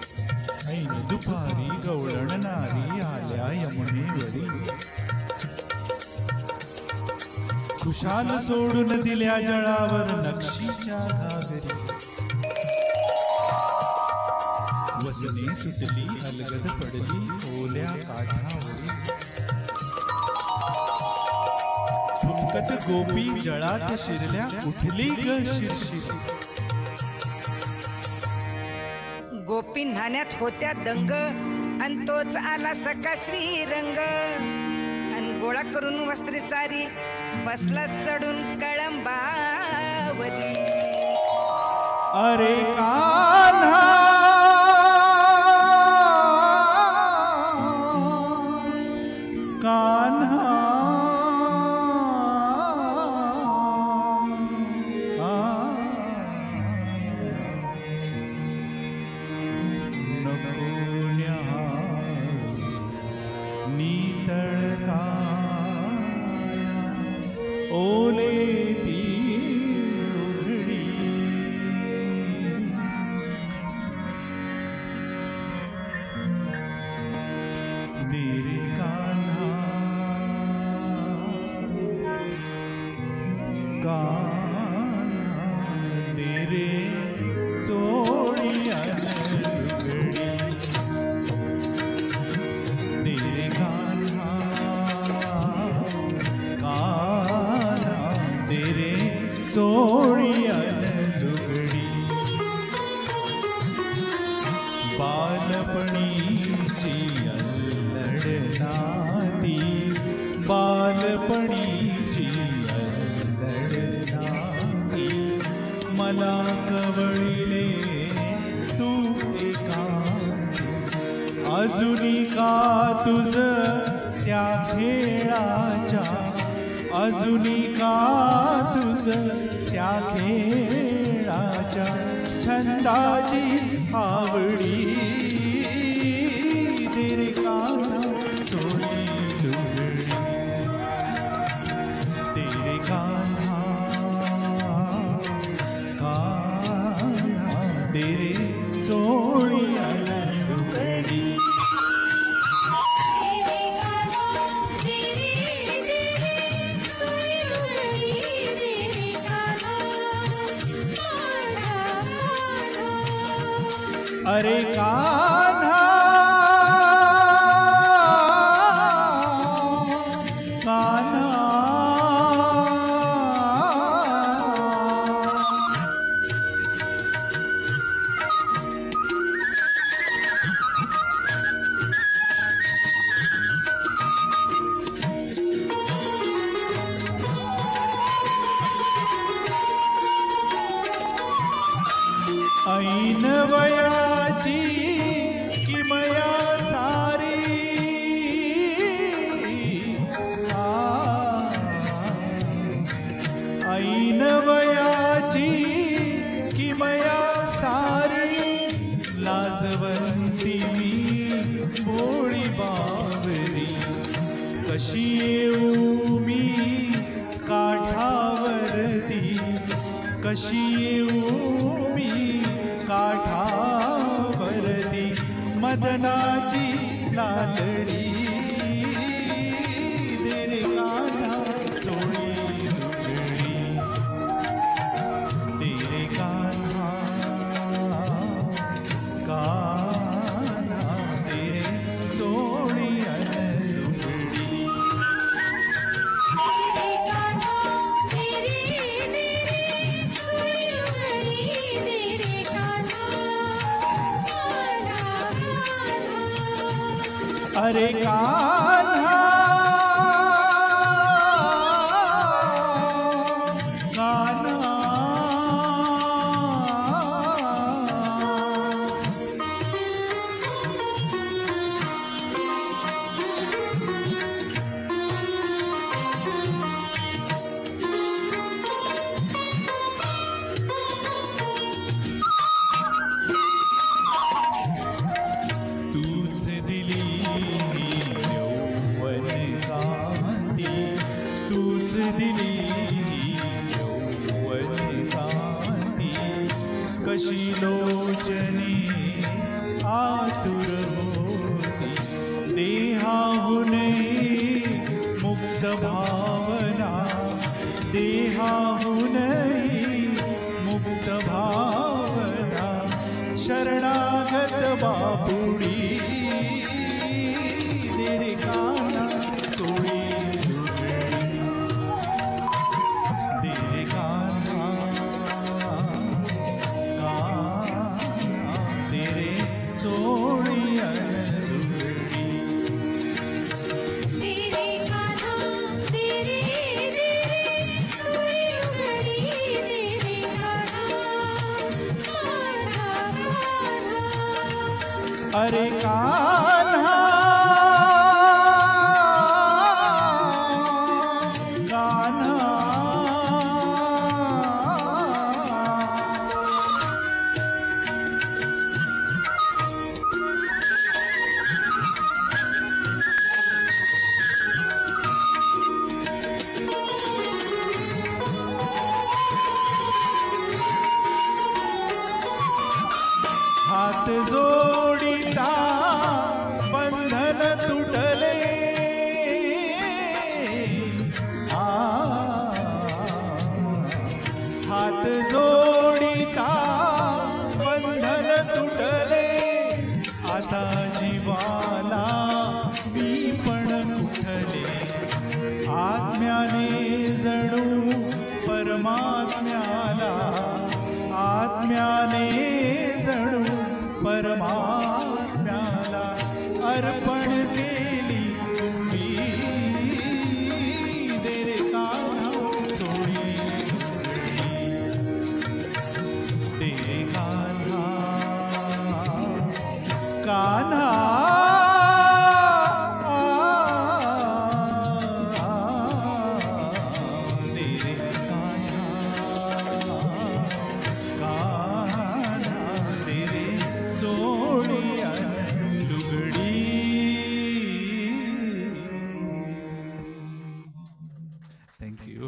ऐन दुपारी गवळण नारी आल्या यमुनेवरी, खुशाल सोडून दिल्या जळावर नक्षीच्या घागरी. वसने सुटली अलगद पडली ओल्या काठावरी, फुंकत गोपी जळात शिरल्या उठली ग शिरशिरी. गोपी न्हाण्यात होत्या दंग अन तोच आला सका श्रीरंग, अन गोळा करून वस्त्री सारी बसला चढून कळंबावरी. अरे कान्हा कान्हा नको न्याहाळू नीतळ काया ओले ती उघडी. देरे कान्हा कान्हा देरे चोळी अन लुगडी. देरे कान्हा कान्हा देरे चोळी अन लुगडी. बालपणीची अल्लड नाती, बालपणीची अल्लड नाती, मला कवळिले तू एकांती. अजुनी का तुझ त्या खेळाच्या, अजुनी का तुझ त्या खेळाच्या छंदाची आवडी. देरे कान्हा चोळी लुगडी. देरे कान्हा कान्हा देरे चोळी अन लुगडी. अरे कान्हा कान्हा ऐन वयाची किमया सारी, ऐन वयाची किमया सारी, लाजवंती मी भोळी बावरी. कशी येऊ मी काठावरती, कशी येऊ मी काठावरती, मदनाची लालडी. देरे कान्हा चोळी लुगडी. देरे कान्हा कान्हा देरे चोळी अन लुगडी. अरे कान्हा कान्हा तूच दिली आतुर होती देहाहुनही मुक्त भावना, देहाहुनही मुक्त भावना, शरणागत बापुडी दे रे कान्हा चोळी लुगडी, दे रे कान्हा दे रे चोळी लुगडी. तेरे कान्हा तेरे चोळी लुगडी, तेरे कान्हा कान्हा कान्हा. अरे कान्हा कान्हा हात जोडिता बंधन तुटले, हात जोडिता बंधन तुटले, आता जीवाला मी पण कुठले, आत्म्याने जणू परमात्म्याला, आत्म्याने जणू परमात्म्याला अर्पण केली तुम्ही, दे रे कान्हा चोळी लुगडी, दे रे कान्हा कान्हा